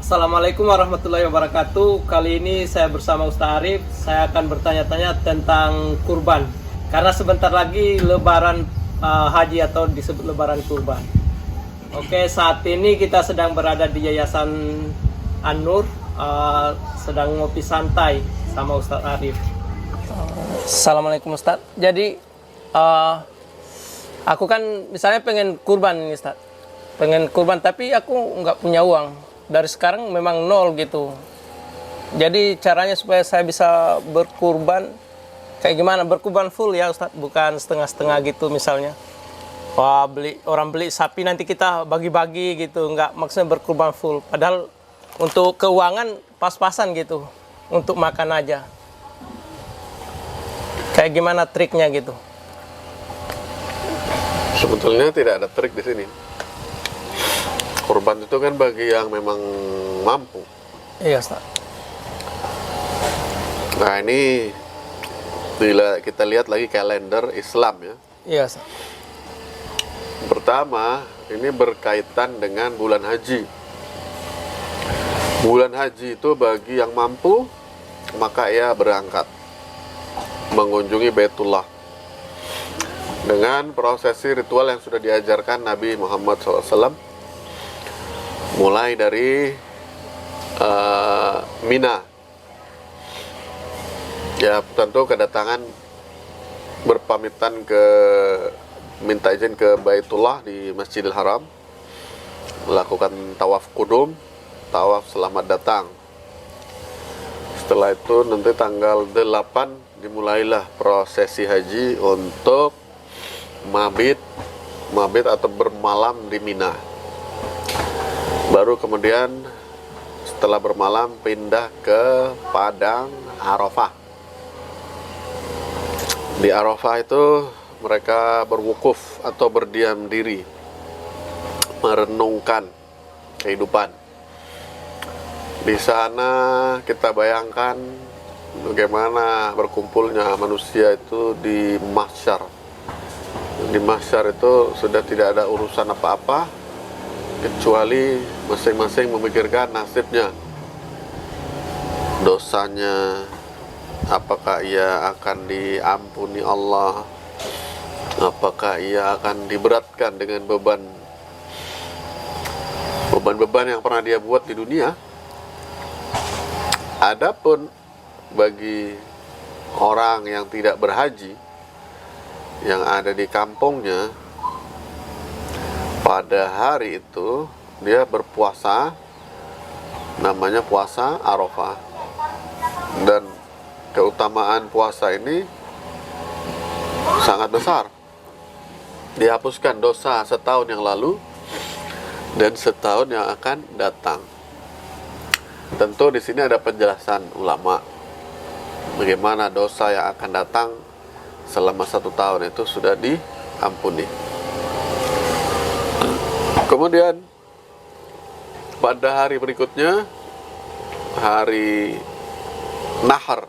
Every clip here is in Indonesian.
Assalamualaikum warahmatullahi wabarakatuh. Kali ini saya bersama Ustaz Arif. Saya akan bertanya-tanya tentang kurban. Karena sebentar lagi Lebaran haji atau disebut Lebaran kurban. Oke, saat ini kita sedang berada di Yayasan An-Nur, sedang ngopi santai sama Ustaz Arif. Assalamualaikum Ustaz. Jadi aku kan misalnya pengen kurban nih Ustaz. Pengen kurban tapi aku nggak punya uang. Dari sekarang memang nol gitu. Jadi caranya supaya saya bisa berkurban kayak gimana? Berkurban full ya Ustadz, bukan setengah-setengah gitu misalnya. Wah, orang beli sapi nanti kita bagi-bagi gitu, nggak maksudnya berkurban full. Padahal untuk keuangan pas-pasan gitu, untuk makan aja. Kayak gimana triknya gitu? Sebetulnya tidak ada trik di sini. Kurban itu kan bagi yang memang mampu. Iya, Ustaz. Nah, ini bila kita lihat lagi kalender Islam ya. Iya, Ustaz. Pertama, ini berkaitan dengan bulan haji. Bulan haji itu bagi yang mampu, maka ia berangkat mengunjungi Baitullah dengan prosesi ritual yang sudah diajarkan Nabi Muhammad SAW. Mulai dari Mina, ya tentu kedatangan berpamitan minta izin ke Baitullah di Masjidil Haram, melakukan tawaf kudum, tawaf selamat datang. Setelah itu nanti tanggal 8 dimulailah prosesi haji untuk mabit atau bermalam di Mina. Baru kemudian setelah bermalam pindah ke Padang Arafah. Di Arafah itu mereka berwukuf atau berdiam diri, merenungkan kehidupan. Di sana kita bayangkan bagaimana berkumpulnya manusia itu di mahsyar. Di mahsyar itu sudah tidak ada urusan apa-apa, kecuali masing-masing memikirkan nasibnya, dosanya, apakah ia akan diampuni Allah, apakah ia akan diberatkan dengan beban-beban yang pernah dia buat di dunia. Adapun bagi orang yang tidak berhaji, yang ada di kampungnya, pada hari itu dia berpuasa, namanya puasa Arafah. Dan keutamaan puasa ini sangat besar. Dihapuskan dosa setahun yang lalu dan setahun yang akan datang. Tentu di sini ada penjelasan ulama bagaimana dosa yang akan datang selama 1 tahun itu sudah diampuni. Kemudian pada hari berikutnya, hari Nahar,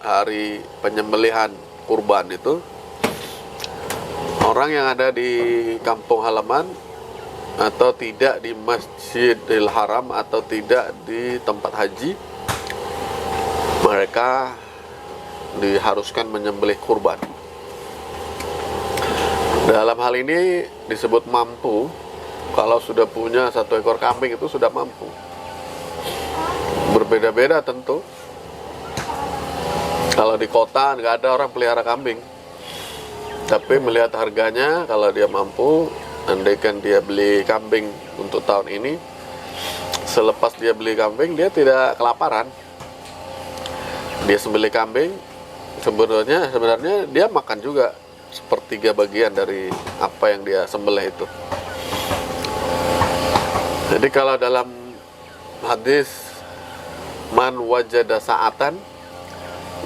hari penyembelihan kurban itu, orang yang ada di kampung halaman atau tidak di Masjidil Haram atau tidak di tempat haji, mereka diharuskan menyembelih kurban. Dalam hal ini disebut mampu. Kalau sudah punya 1 ekor kambing itu sudah mampu. Berbeda-beda tentu. Kalau di kota nggak ada orang pelihara kambing, tapi melihat harganya, kalau dia mampu, andaikan dia beli kambing untuk tahun ini, selepas dia beli kambing dia tidak kelaparan. Dia sembelih kambing, sebenarnya dia makan juga 1/3 bagian dari apa yang dia sembelih itu. Jadi kalau dalam hadis man wajada sa'atan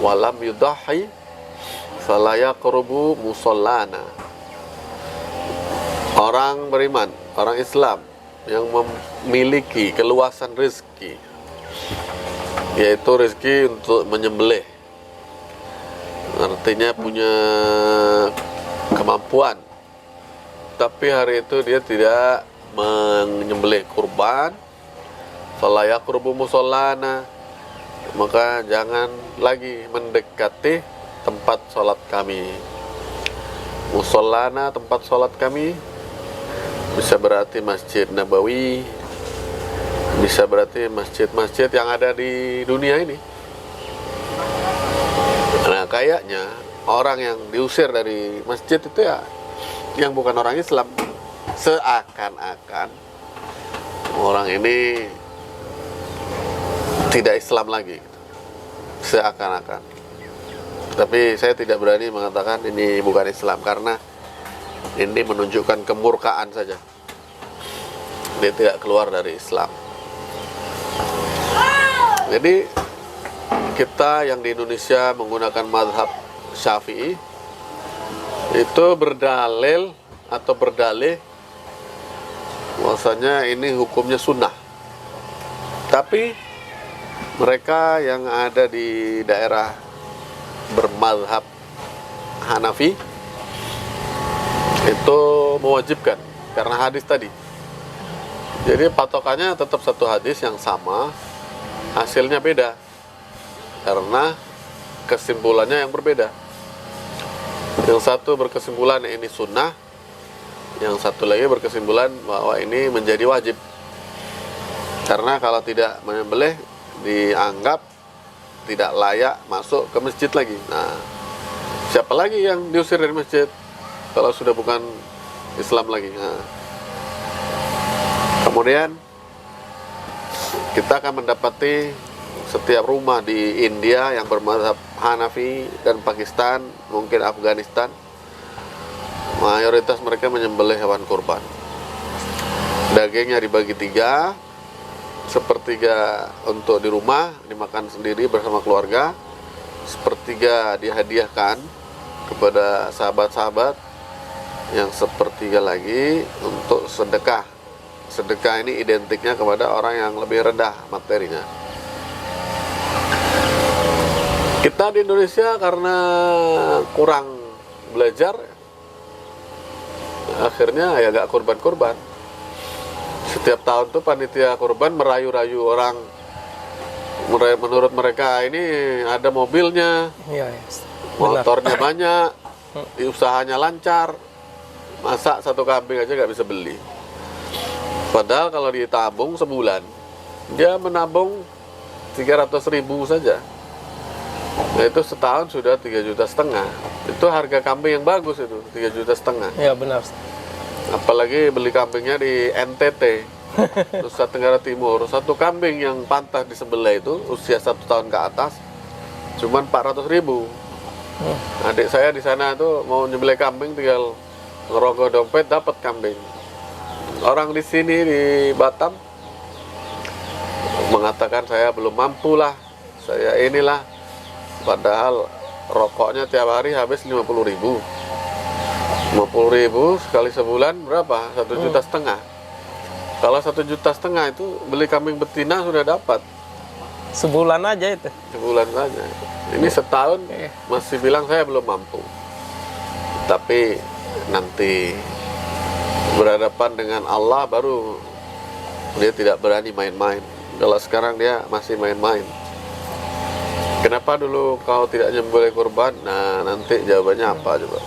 walam yudahi fala yaqrubu musallana. Orang beriman, orang Islam yang memiliki keluasan rezeki, yaitu rezeki untuk menyembelih, artinya punya kemampuan, tapi hari itu dia tidak menyembelih kurban, fala yaqrubu musallana, maka jangan lagi mendekati tempat sholat kami. Musallana, tempat sholat kami, bisa berarti Masjid Nabawi, bisa berarti masjid-masjid yang ada di dunia ini. Nah, kayaknya orang yang diusir dari masjid itu ya yang bukan orang Islam. Seakan-akan orang ini tidak Islam lagi, seakan-akan. Tapi saya tidak berani mengatakan ini bukan Islam, karena ini menunjukkan kemurkaan saja. Dia tidak keluar dari Islam. Jadi kita yang di Indonesia menggunakan mazhab Syafi'i itu berdalil atau berdalih bahwasanya ini hukumnya sunnah. Tapi mereka yang ada di daerah bermazhab Hanafi itu mewajibkan karena hadis tadi. Jadi patokannya tetap satu hadis yang sama, hasilnya beda karena kesimpulannya yang berbeda. Yang satu berkesimpulan ini sunnah, yang satu lagi berkesimpulan bahwa ini menjadi wajib. Karena kalau tidak menyembelih dianggap tidak layak masuk ke masjid lagi. Nah, siapa lagi yang diusir dari masjid kalau sudah bukan Islam lagi? Nah, kemudian kita akan mendapati setiap rumah di India yang bermazhab Hanafi dan Pakistan, mungkin Afghanistan, mayoritas mereka menyembelih hewan kurban. Dagingnya dibagi 3, sepertiga untuk di rumah dimakan sendiri bersama keluarga, sepertiga dihadiahkan kepada sahabat-sahabat, yang sepertiga lagi untuk sedekah. Sedekah ini identiknya kepada orang yang lebih rendah materinya. Kita di Indonesia karena kurang belajar, akhirnya ya gak kurban-kurban. Setiap tahun tuh panitia kurban merayu-rayu orang. Menurut mereka ini ada mobilnya, Iya, motornya banyak, usahanya lancar. Masa satu kambing aja gak bisa beli. Padahal kalau ditabung sebulan, dia menabung 300.000 saja. Nah, itu setahun sudah 3,5 juta. Itu harga kambing yang bagus itu, 3,5 juta. Iya benar. Apalagi beli kambingnya di NTT, Nusa Tenggara Timur. Satu kambing yang pantas disembelih itu usia 1 tahun ke atas cuman 400.000. Adik saya di sana tuh mau nyembelih kambing tinggal ngerogoh dompet dapat kambing. Orang di sini di Batam mengatakan saya belum mampu lah, saya inilah. Padahal rokoknya tiap hari habis 50.000. 50.000 sekali sebulan berapa? 1,5 juta. Kalau 1,5 juta itu beli kambing betina sudah dapat. Sebulan aja itu. Sebulan saja. Ini setahun masih bilang saya belum mampu. Tapi nanti berhadapan dengan Allah baru dia tidak berani main-main. Kalau sekarang dia masih main-main. Kenapa dulu kau tidak nyembelih kurban? Nah, nanti jawabannya apa coba?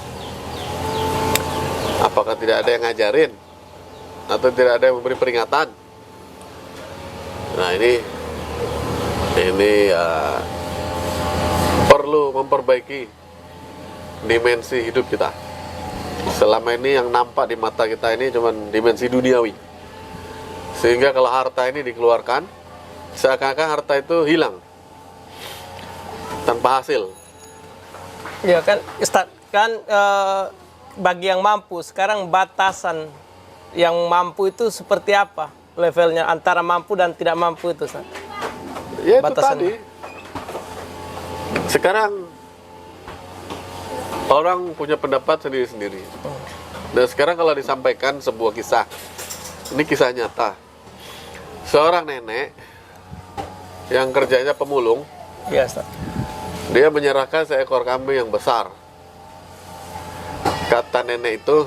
Apakah tidak ada yang ngajarin? Atau tidak ada yang memberi peringatan? Nah, ini perlu memperbaiki dimensi hidup kita. Selama ini yang nampak di mata kita ini cuma dimensi duniawi. Sehingga kalau harta ini dikeluarkan, seakan-akan harta itu hilang tanpa hasil. Ya kan, Ustaz, kan bagi yang mampu, sekarang batasan yang mampu itu seperti apa levelnya antara mampu dan tidak mampu itu, Ustaz? Ya itu Batasan. tadi. Sekarang orang punya pendapat sendiri-sendiri. Dan sekarang kalau disampaikan sebuah kisah, ini kisah nyata. Seorang nenek yang kerjanya pemulung, Iya, Ustaz. dia menyerahkan seekor kambing yang besar. Kata nenek itu,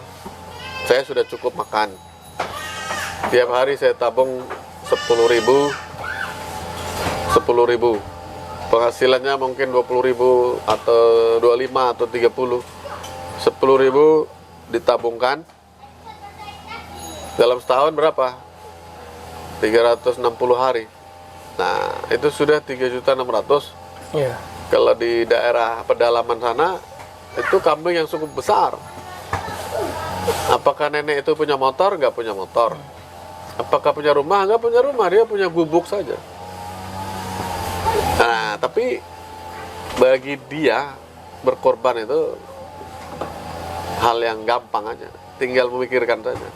saya sudah cukup makan. Tiap hari saya tabung 10.000 10.000. Penghasilannya mungkin 20.000 atau 25 atau 30. 10.000 ditabungkan. Dalam setahun berapa? 360 hari. Nah, itu sudah 3.600.000. Iya. Kalau di daerah pedalaman sana, itu kambing yang cukup besar. Apakah nenek itu punya motor? Nggak punya motor. Apakah punya rumah? Nggak punya rumah, dia punya gubuk saja. Nah, tapi bagi dia berkorban itu hal yang gampang aja, tinggal memikirkan saja.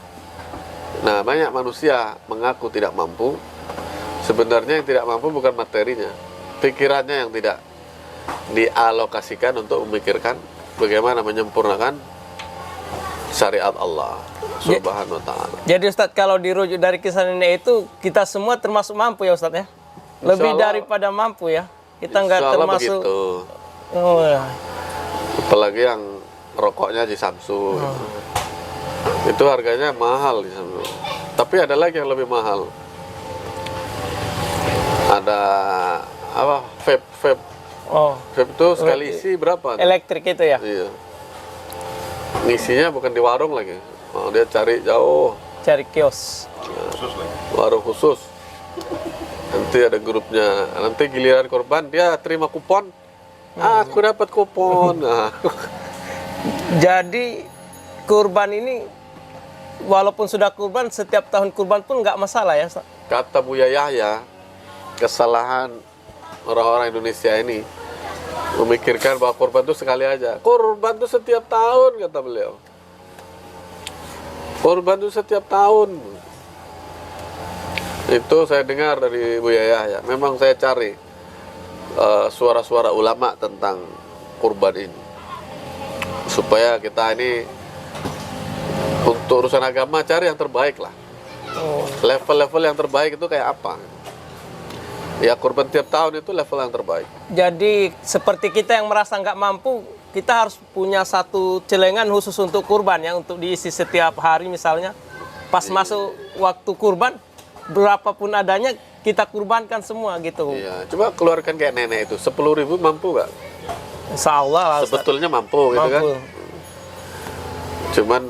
Nah, banyak manusia mengaku tidak mampu. Sebenarnya yang tidak mampu bukan materinya, pikirannya yang tidak dialokasikan untuk memikirkan bagaimana menyempurnakan syariat Allah Subhanahu wa ta'ala. Jadi Ustadz, kalau dirujuk dari kisah nenek itu, kita semua termasuk mampu ya Ustadz ya? Lebih Insya Allah- daripada mampu ya? Kita nggak Insya Allah termasuk... begitu. Oh, ya. Apalagi yang rokoknya di Samsu itu harganya mahal di Samsu. Tapi ada lagi yang lebih mahal. Ada apa? Vape. Oh, Vape itu sekali isi berapa? elektrik itu ya? Iya. Ngisinya bukan di warung lagi. Oh, dia cari jauh, Cari kios. warung khusus. Nanti ada grupnya. Nanti giliran korban dia terima kupon. Aku dapat kupon. Nah. Jadi kurban ini, walaupun sudah kurban, setiap tahun kurban pun nggak masalah ya Ustadz? Kata Buya Yahya, kesalahan orang-orang Indonesia ini memikirkan bahwa kurban itu sekali aja. Kurban itu setiap tahun, kata beliau. Kurban itu setiap tahun. Itu saya dengar dari Buya Yahya. Memang saya cari suara-suara ulama tentang kurban ini, supaya kita ini untuk urusan agama cari yang terbaik lah. Oh. Level-level yang terbaik itu kayak apa? Ya, kurban tiap tahun itu level yang terbaik. Jadi seperti kita yang merasa nggak mampu, kita harus punya satu celengan khusus untuk kurban ya, untuk diisi setiap hari misalnya. Pas masuk waktu kurban, berapapun adanya kita kurbankan semua gitu. Iya, coba keluarkan kayak nenek itu 10.000 mampu nggak? Insya Allah lah, Ustadz. Sebetulnya mampu gitu kan? Mampu. Cuman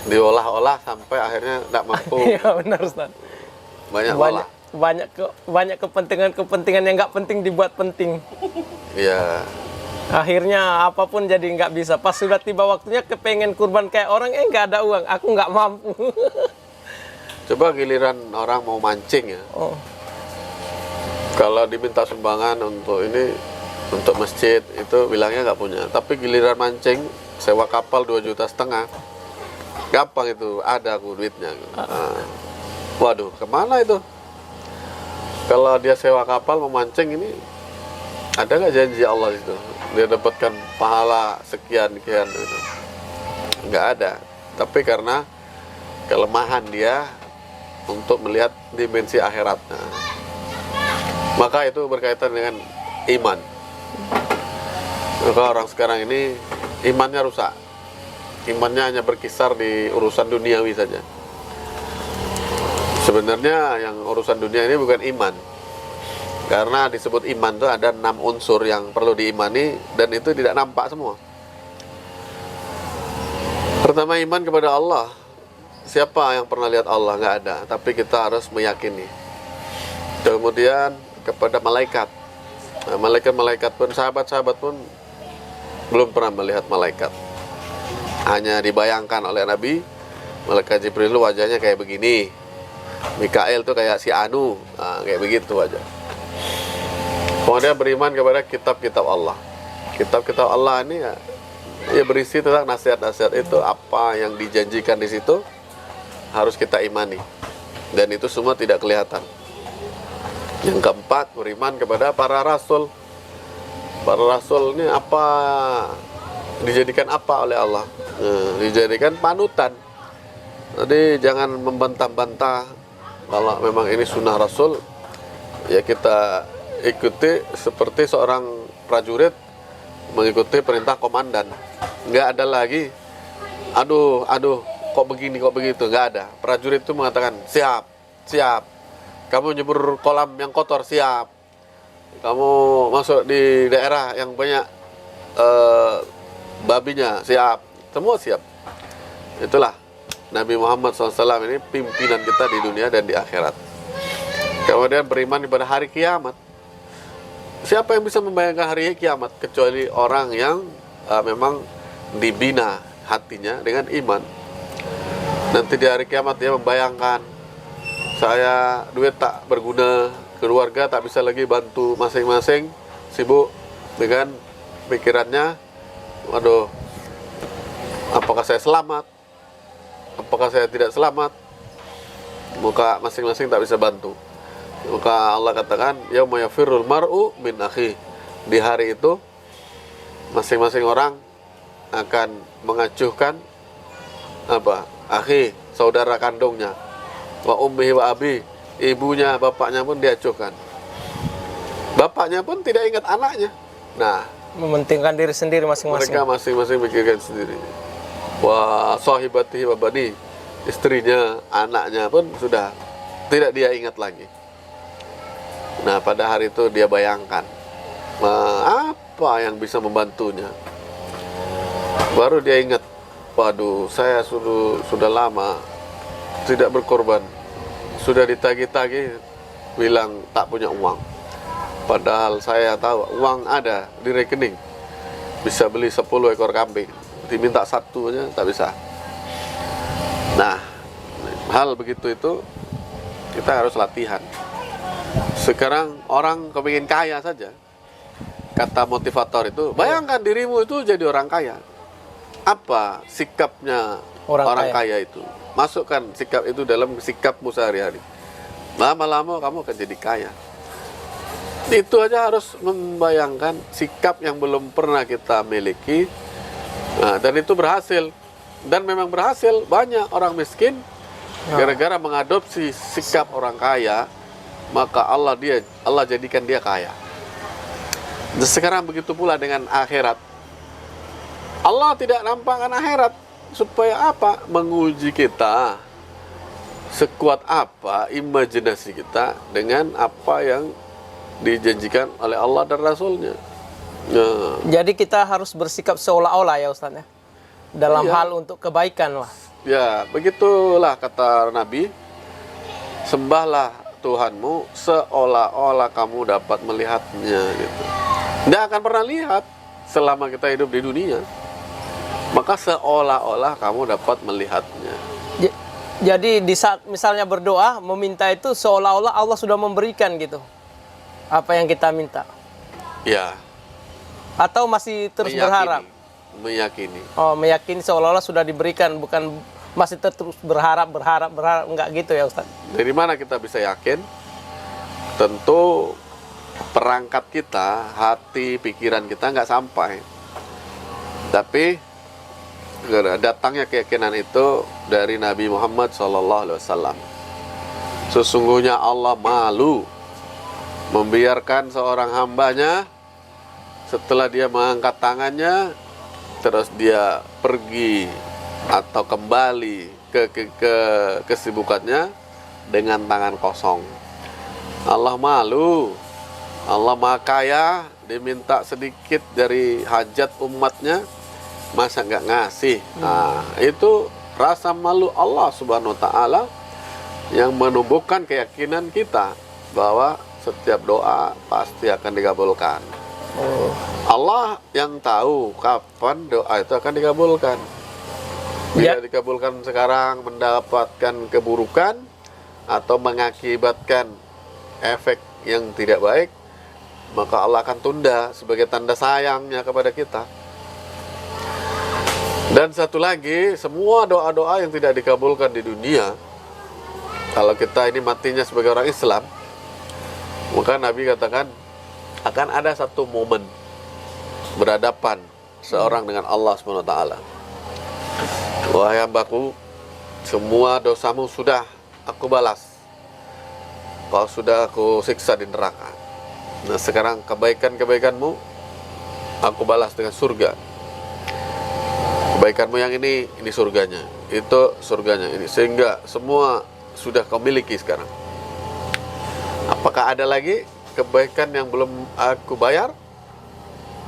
diolah-olah sampai akhirnya nggak mampu. Iya benar Ustaz. Banyak Banyak olah. banyak kepentingan yang nggak penting dibuat penting. Iya. Akhirnya apapun jadi nggak bisa. Pas sudah tiba waktunya kepengen kurban kayak orang, nggak ada uang. Aku nggak mampu. Coba giliran orang mau mancing ya. Oh, Kalau diminta sumbangan untuk ini, untuk masjid, itu bilangnya nggak punya. Tapi giliran mancing, sewa kapal 2,5 juta. Gampang itu, ada aku duitnya. Nah, waduh, kemana itu? Kalau dia sewa kapal memancing ini, ada nggak janji Allah itu? Dia dapatkan pahala sekian gitu. Nggak ada. Tapi karena kelemahan dia untuk melihat dimensi akhirat. Nah, maka itu berkaitan dengan iman. Maka orang sekarang ini imannya rusak. Imannya hanya berkisar di urusan duniawi saja. Sebenarnya yang urusan dunia ini bukan iman. Karena disebut iman itu ada 6 unsur yang perlu diimani, dan itu tidak nampak semua. Pertama, iman kepada Allah. Siapa yang pernah lihat Allah? Nggak ada. Tapi kita harus meyakini. Kemudian kepada malaikat. Nah, malaikat-malaikat pun, sahabat-sahabat pun belum pernah melihat malaikat. Hanya dibayangkan oleh Nabi, malaikat Jibril wajahnya kayak begini. Mikael tuh kayak si Anu. Nah, kayak begitu aja. Kemudian beriman kepada kitab-kitab Allah. Kitab-kitab Allah ini ya berisi tentang nasihat-nasihat itu, apa yang dijanjikan di situ harus kita imani, dan itu semua tidak kelihatan. Yang keempat, beriman kepada para rasul. Para rasul ini apa, dijadikan apa oleh Allah? Dijadikan panutan. Jadi jangan membantah-bantah. Kalau memang ini sunnah rasul, ya kita ikuti seperti seorang prajurit mengikuti perintah komandan. Nggak ada lagi, aduh, kok begini, kok begitu. Nggak ada. Prajurit itu mengatakan, siap. Kamu nyebur kolam yang kotor, siap. kamu masuk di daerah yang banyak eh, babinya, siap, semua siap. Itulah Nabi Muhammad SAW ini pimpinan kita di dunia dan di akhirat. Kemudian beriman pada hari kiamat. Siapa yang bisa membayangkan hari kiamat kecuali orang yang memang dibina hatinya dengan iman. Nanti di hari kiamat dia membayangkan, saya duit tak berguna, keluarga tak bisa lagi bantu masing-masing, sibuk dengan pikirannya, waduh, apakah saya selamat? Apakah saya tidak selamat? Maka masing-masing tak bisa bantu. Maka Allah katakan, yauma yafirrul mar'u min akhi. Di hari itu masing-masing orang akan mengacuhkan apa? Akhi, saudara kandungnya. Wa ummihi wa abi, ibunya, bapaknya pun diacuhkan. Bapaknya pun tidak ingat anaknya. Nah, Mementingkan diri sendiri masing-masing. mereka masing-masing pikirkan sendiri. Wah, sahibatihi wa bani, istrinya, anaknya pun sudah tidak dia ingat lagi. Nah, pada hari itu dia bayangkan apa yang bisa membantunya. Baru dia ingat, waduh, saya sudah lama tidak berkorban. Sudah ditagih-tagih bilang tak punya uang. Padahal saya tahu uang ada di rekening. Bisa beli 10 ekor kambing. Diminta satu aja tak bisa. Nah, hal begitu itu kita harus latihan. Sekarang orang kepingin kaya saja. Kata motivator itu, bayangkan dirimu itu jadi orang kaya. Apa sikapnya orang kaya itu? Masukkan sikap itu dalam sikapmu sehari-hari. Lama-lama kamu akan jadi kaya. Itu aja harus membayangkan sikap yang belum pernah kita miliki. Nah, dan itu berhasil. Dan memang berhasil. Banyak orang miskin gara-gara mengadopsi sikap orang kaya, maka Allah jadikan dia kaya. Dan sekarang begitu pula dengan akhirat. Allah tidak nampakkan akhirat supaya apa? Menguji kita sekuat apa imajinasi kita dengan apa yang dijanjikan oleh Allah dan Rasulnya. Nah, Jadi kita harus bersikap seolah-olah ya Ustaz ya. Dalam Iya. hal untuk kebaikan lah. ya, begitulah kata Nabi, sembahlah Tuhanmu seolah-olah kamu dapat melihatnya gitu. Tidak akan pernah lihat selama kita hidup di dunia. Maka seolah-olah kamu dapat melihatnya. Jadi di saat misalnya berdoa, meminta itu seolah-olah Allah sudah memberikan gitu. Apa yang kita minta. Ya, Atau masih terus berharap. meyakini. Oh, meyakini seolah-olah sudah diberikan, bukan masih terus berharap, enggak gitu ya Ustaz. Dari mana kita bisa yakin? Tentu perangkat kita, hati, pikiran kita nggak sampai. Tapi datangnya keyakinan itu dari Nabi Muhammad SAW. Sesungguhnya Allah malu membiarkan seorang hambanya setelah dia mengangkat tangannya, terus dia pergi atau kembali ke kesibukannya dengan tangan kosong. Allah malu. Allah maha kaya, diminta sedikit dari hajat umatnya, masa nggak ngasih? Nah, itu rasa malu Allah Subhanahu wa Ta'ala yang menumbuhkan keyakinan kita bahwa setiap doa pasti akan dikabulkan. Allah yang tahu kapan doa itu akan dikabulkan. Bila dikabulkan sekarang mendapatkan keburukan atau mengakibatkan efek yang tidak baik, maka Allah akan tunda sebagai tanda sayangnya kepada kita. Dan satu lagi, semua doa-doa yang tidak dikabulkan di dunia, kalau kita ini matinya sebagai orang Islam, maka Nabi katakan akan ada satu momen berhadapan seorang dengan Allah SWT. Wahai hambaku, semua dosamu sudah aku balas. Kau sudah aku siksa di neraka. Nah, sekarang kebaikan-kebaikanmu aku balas dengan surga. Kebaikanmu yang ini surganya. Itu surganya ini. Sehingga semua sudah kau miliki sekarang. Apakah ada lagi? kebaikan yang belum aku bayar?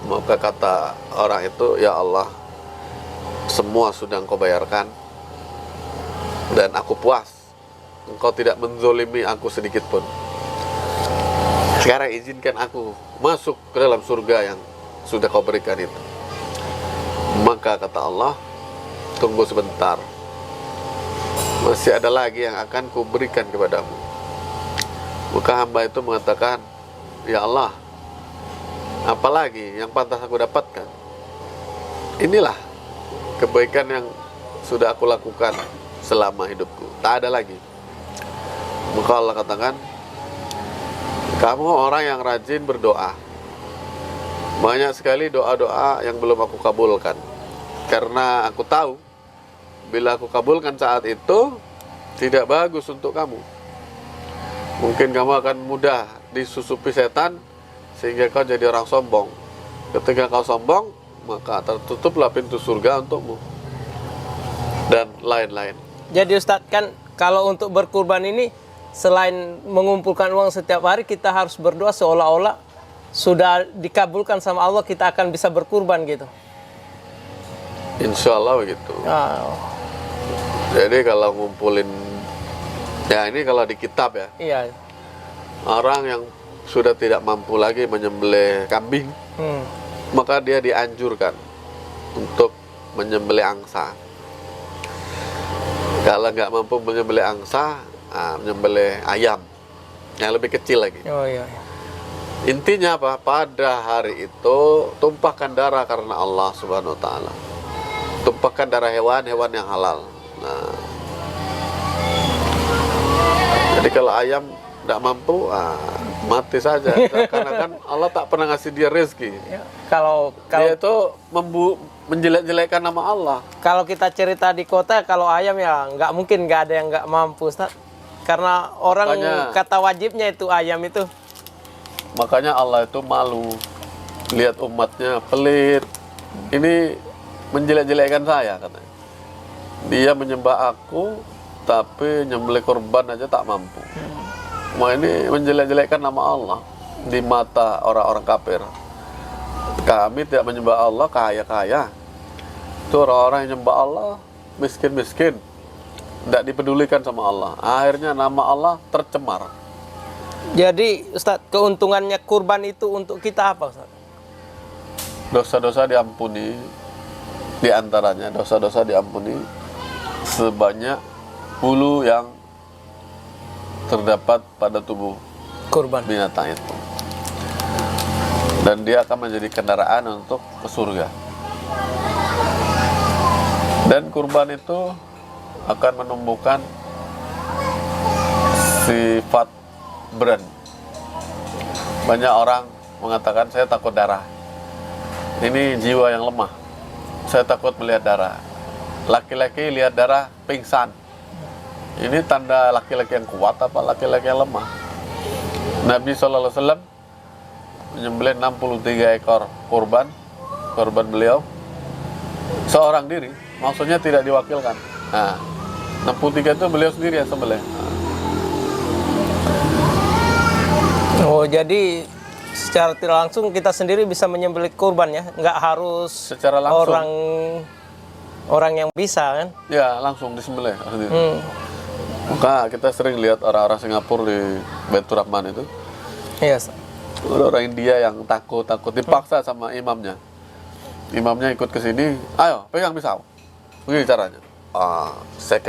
Maka kata orang itu, ya Allah, semua sudah Engkau bayarkan dan aku puas. Engkau tidak menzolimi aku sedikit pun. Sekarang izinkan aku masuk ke dalam surga yang sudah Kau berikan itu. Maka kata Allah, tunggu sebentar, masih ada lagi yang akan ku berikan kepadamu. Maka hamba itu mengatakan, ya Allah, apalagi yang pantas aku dapatkan? Inilah kebaikan yang sudah aku lakukan selama hidupku, tak ada lagi. Maka Allah katakan, kamu orang yang rajin berdoa. Banyak sekali doa-doa yang belum aku kabulkan, karena aku tahu bila aku kabulkan saat itu tidak bagus untuk kamu. Mungkin kamu akan mudah disusupi setan sehingga kau jadi orang sombong. Ketika kau sombong, maka tertutuplah pintu surga untukmu, dan lain-lain. Jadi Ustadz, kan kalau untuk berkurban ini selain mengumpulkan uang setiap hari, kita harus berdoa seolah-olah sudah dikabulkan sama Allah, kita akan bisa berkurban gitu. Insya Allah begitu. Oh. Jadi kalau ngumpulin, ya ini kalau di kitab ya, Iya. orang yang sudah tidak mampu lagi menyembelih kambing, maka dia dianjurkan untuk menyembelih angsa. Kalau nggak mampu menyembelih angsa, menyembelih ayam yang lebih kecil lagi. Oh iya. Intinya apa? Pada hari itu tumpahkan darah karena Allah Subhanahu Wa Taala. Tumpahkan darah hewan-hewan yang halal. Nah, jadi kalau ayam tidak mampu, mati saja. Karena kan Allah tak pernah ngasih dia rezeki. Ya, kalau Dia itu menjelek-jelekkan nama Allah. kalau kita cerita di kota, kalau ayam ya nggak mungkin nggak ada yang nggak mampu, Ustaz. Karena orang kata wajibnya itu ayam itu. Makanya Allah itu malu lihat umatnya pelit. Ini menjelek-jelekkan saya, katanya. Dia menyembah aku, tapi nyembelih korban aja tak mampu. Maka ini menjelek-jelekkan nama Allah di mata orang-orang kafir. Kami tidak menyembah Allah kaya-kaya. Itu orang-orang yang menyembah Allah miskin-miskin, tidak dipedulikan sama Allah. Akhirnya nama Allah tercemar. Jadi Ustaz, keuntungannya kurban itu untuk kita apa, Ustaz? Dosa-dosa diampuni, di antaranya dosa-dosa diampuni sebanyak bulu yang terdapat pada tubuh Kurban. binatang itu. Dan dia akan menjadi kendaraan untuk ke surga. Dan kurban itu akan menumbuhkan sifat berani. Banyak orang mengatakan, saya takut darah. Ini jiwa yang lemah. Saya takut melihat darah. Laki-laki lihat darah pingsan. Ini tanda laki-laki yang kuat apa laki-laki yang lemah? Nabi SAW menyembelih 63 ekor kurban beliau seorang diri, maksudnya tidak diwakilkan. Nah, 63 itu beliau sendiri yang sembelih. Oh, jadi secara tidak langsung kita sendiri bisa menyembelih kurban ya, nggak harus Secara langsung. orang yang bisa kan? Ya, langsung disembelih sendiri. Maka kita sering lihat orang-orang Singapura di Baitur Rahman itu. Iya. Orang India yang takut dipaksa sama imamnya. Imamnya ikut ke sini, ayo pegang pisau. Begini caranya. Sek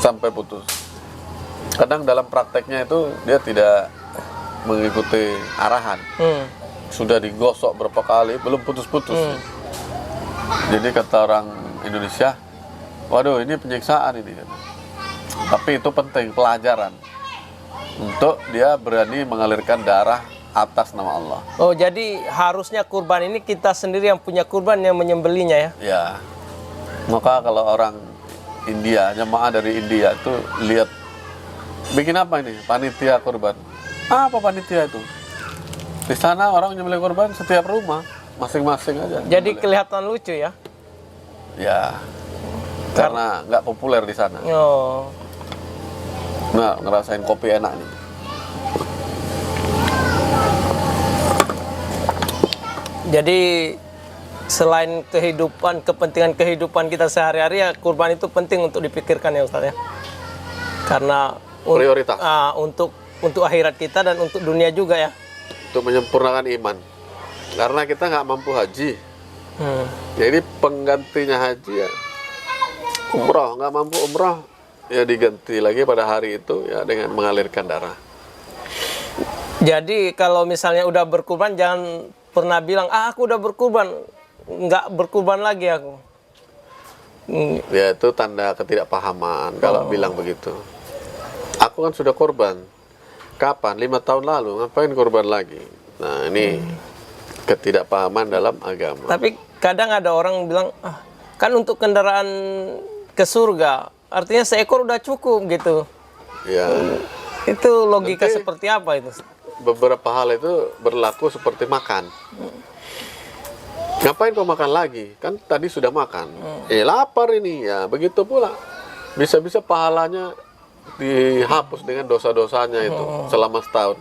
sampai putus. Kadang dalam prakteknya itu dia tidak mengikuti arahan. Sudah digosok berapa kali, belum putus-putus. Jadi kata orang Indonesia, waduh ini penyiksaan ini. Tapi itu penting, pelajaran. Untuk dia berani mengalirkan darah atas nama Allah. Oh, jadi harusnya kurban ini kita sendiri yang punya kurban yang menyembelinya ya? Ya. Maka kalau orang India, jemaah dari India itu lihat, bikin apa ini? Panitia kurban. Apa panitia itu? Di sana orang nyembelih kurban setiap rumah, masing-masing aja. Jadi nyembelih. kelihatan lucu ya? Ya. Karena nggak populer di sana. Oh. Nah, ngerasain kopi enak nih. Jadi selain kepentingan kehidupan kita sehari-hari, ya kurban itu penting untuk dipikirkan ya Ustaz ya. Karena Prioritas. Untuk akhirat kita dan untuk dunia juga ya. Untuk menyempurnakan iman. Karena kita nggak mampu haji. Jadi penggantinya haji ya umroh. Nggak mampu umroh ya diganti lagi pada hari itu ya dengan mengalirkan darah. Jadi kalau misalnya udah berkurban, jangan pernah bilang, aku udah berkurban, nggak berkurban lagi aku. Ya itu tanda ketidakpahaman kalau bilang begitu. Aku kan sudah korban. Kapan? 5 tahun lalu. Ngapain korban lagi? Nah ini ketidakpahaman dalam agama. Tapi kadang ada orang bilang, kan untuk kendaraan ke surga, artinya seekor udah cukup gitu. Ya. Itu logika Nanti seperti apa itu? beberapa hal itu berlaku seperti makan. Ngapain kau makan lagi? Kan tadi sudah makan. Lapar ini ya. Begitu pula. Bisa-bisa pahalanya dihapus dengan dosa-dosanya itu selama setahun.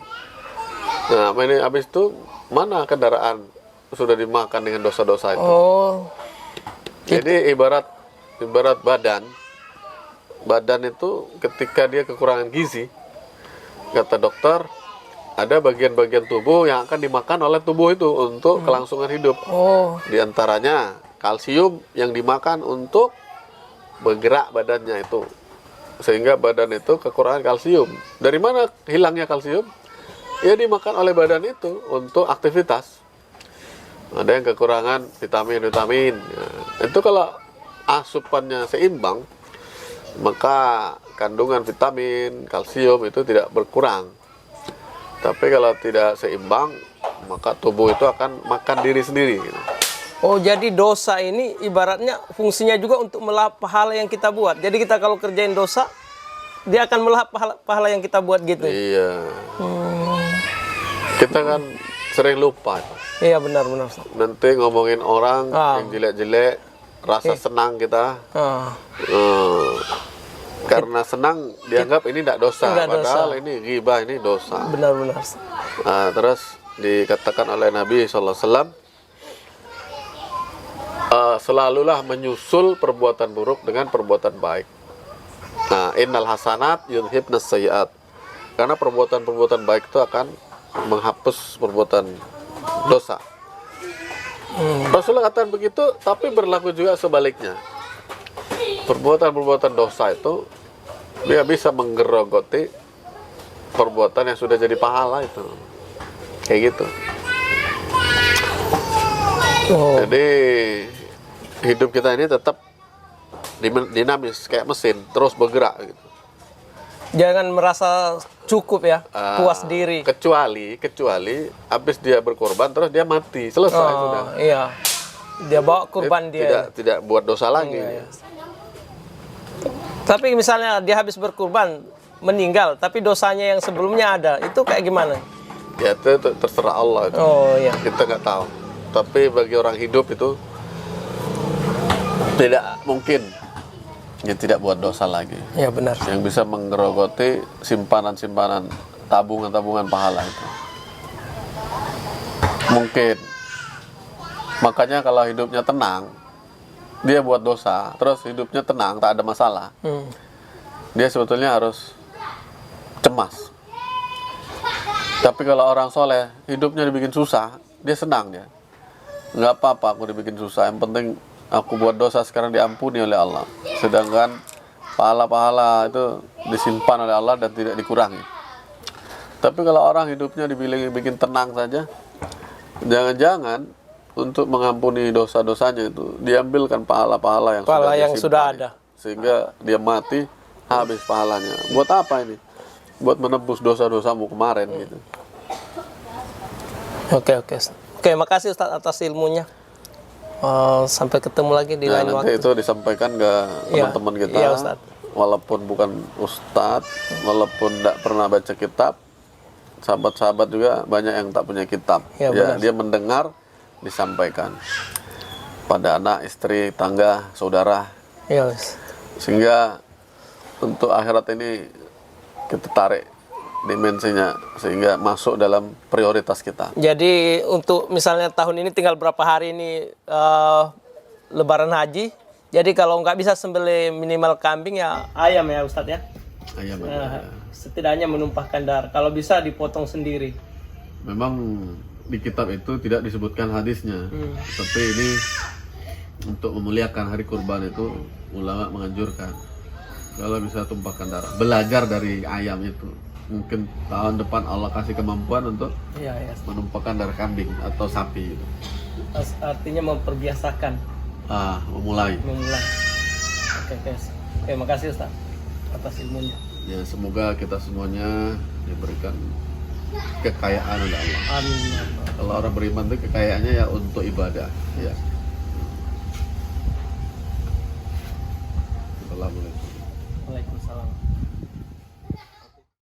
Nah, ini habis itu mana kendaraan sudah dimakan dengan dosa-dosa itu? Jadi ibarat badan itu ketika dia kekurangan gizi, kata dokter, ada bagian-bagian tubuh yang akan dimakan oleh tubuh itu untuk kelangsungan hidup. Di antaranya kalsium yang dimakan untuk bergerak badannya itu. Sehingga badan itu kekurangan kalsium. Dari mana hilangnya kalsium? Ya dimakan oleh badan itu untuk aktivitas. Ada yang kekurangan vitamin. Ya. Itu kalau asupannya seimbang, maka kandungan vitamin, kalsium itu tidak berkurang. Tapi kalau tidak seimbang, maka tubuh itu akan makan diri sendiri. Gitu. Jadi dosa ini ibaratnya fungsinya juga untuk melahap pahala yang kita buat. Jadi kita kalau kerjain dosa, dia akan melahap pahala yang kita buat gitu. Iya. Kita kan sering lupa. Iya benar-benar. Nanti ngomongin orang yang jelek-jelek, rasa senang kita. Karena senang dianggap ini tidak dosa, padahal ini ghibah, ini dosa. Benar-benar. Nah, terus dikatakan oleh Nabi SAW, selalulah menyusul perbuatan buruk dengan perbuatan baik. Nah, innal hasanat yudhibnas sayyiat. Karena perbuatan-perbuatan baik itu akan menghapus perbuatan dosa. Rasulullah katakan begitu, tapi berlaku juga sebaliknya. Perbuatan-perbuatan dosa itu dia bisa menggerogoti perbuatan yang sudah jadi pahala itu. Kayak gitu. Jadi hidup kita ini tetap dinamis kayak mesin, terus bergerak gitu. Jangan merasa cukup ya, puas diri. Kecuali habis dia berkorban terus dia mati, selesai sudah. Iya. Dia bawa kurban dia. Tidak buat dosa lagi. Iya. Tapi misalnya dia habis berkurban, meninggal, tapi dosanya yang sebelumnya ada, itu kayak gimana? Ya itu terserah Allah itu. Iya. Kita nggak tahu. Tapi bagi orang hidup itu tidak mungkin dia tidak buat dosa lagi. Iya benar. Yang bisa menggerogoti simpanan-simpanan, tabungan-tabungan pahala itu. Mungkin. Makanya kalau hidupnya tenang, dia buat dosa, terus hidupnya tenang, tak ada masalah. Dia sebetulnya harus cemas. Tapi kalau orang soleh, hidupnya dibikin susah, dia senang dia. Nggak apa-apa aku dibikin susah, yang penting aku buat dosa sekarang diampuni oleh Allah. Sedangkan pahala-pahala itu disimpan oleh Allah dan tidak dikurangi. Tapi kalau orang hidupnya dibikin tenang saja, jangan-jangan untuk mengampuni dosa-dosanya itu diambilkan pahala-pahala yang sudah ada, sehingga dia mati habis pahalanya. Buat apa ini? Buat menebus dosa-dosamu kemarin gitu. Oke, makasih Ustaz atas ilmunya. Sampai ketemu lagi di lain nanti waktu. itu disampaikan ke teman-teman kita. Iya, Ustaz. Walaupun bukan ustadz, walaupun tidak pernah baca kitab, sahabat-sahabat juga banyak yang tak punya kitab. Ya, dia mendengar, disampaikan pada anak, istri, tangga, saudara. Iya. Sehingga untuk akhirat ini kita tarik dimensinya sehingga masuk dalam prioritas kita. Jadi untuk misalnya tahun ini tinggal berapa hari ini Lebaran Haji. Jadi kalau nggak bisa sembelih minimal kambing ya ayam ya Ustadz ya. Ayam. Setidaknya menumpahkan darah. Kalau bisa dipotong sendiri. Memang di kitab itu tidak disebutkan hadisnya, tapi ini untuk memuliakan hari kurban itu ulama menganjurkan kalau bisa tumpahkan darah. Belajar dari ayam itu. Mungkin tahun depan Allah kasih kemampuan untuk menumpahkan darah kambing atau sapi. Artinya memperbiasakan. Memulai. Oke, makasih Ustaz atas ilmunya. Ya, semoga kita semuanya diberikan kekayaan oleh Allah. Amin. Kalau orang beriman itu kekayaannya ya untuk ibadah. Ya. Assalamualaikum.